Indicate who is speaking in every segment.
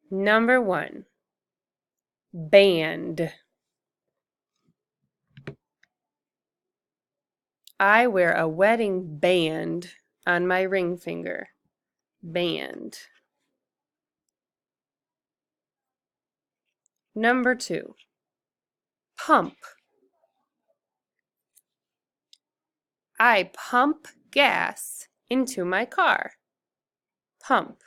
Speaker 1: Number 1, band. I wear a wedding band on my ring finger. Band. Number 2, pump. I pump gas into my car. Pump.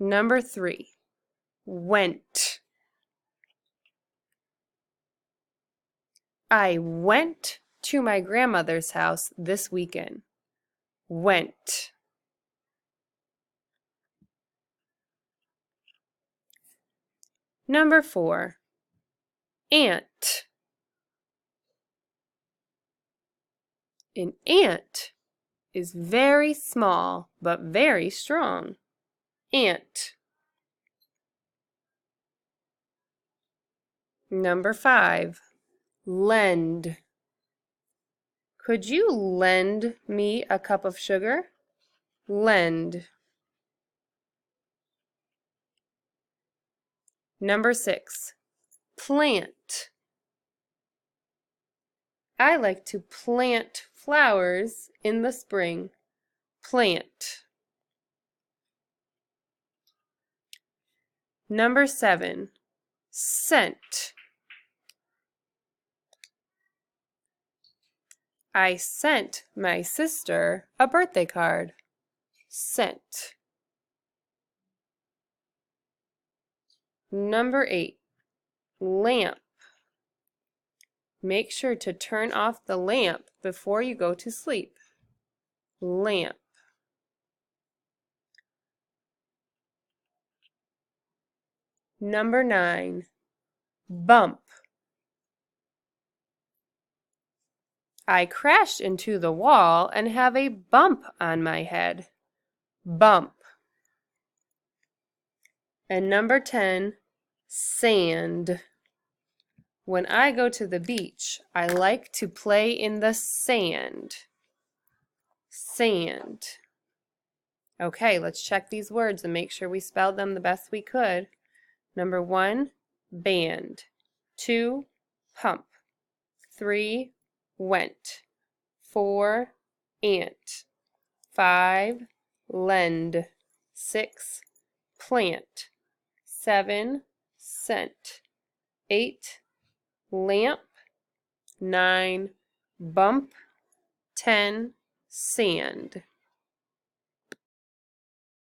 Speaker 1: Number 3, went. I went to my grandmother's house this weekend. Went. Number 4, ant. An ant is very small but very strong. Ant. Number 5, lend. Could you lend me a cup of sugar? Lend. Number 6, plant. I like to plant flowers in the spring. Plant. Number 7, sent. I sent my sister a birthday card. Sent. Number 8, lamp. Make sure to turn off the lamp before you go to sleep. Lamp. Number 9, bump. I crashed into the wall and have a bump on my head. Bump. And number 10, sand. When I go to the beach, I like to play in the sand. Sand. Okay, let's check these words and make sure we spelled them the best we could. Number 1, band. 2, pump. 3, went. 4, ant. 5, lend. 6, plant. 7, scent. 8, lamp. 9, bump. 10, sand.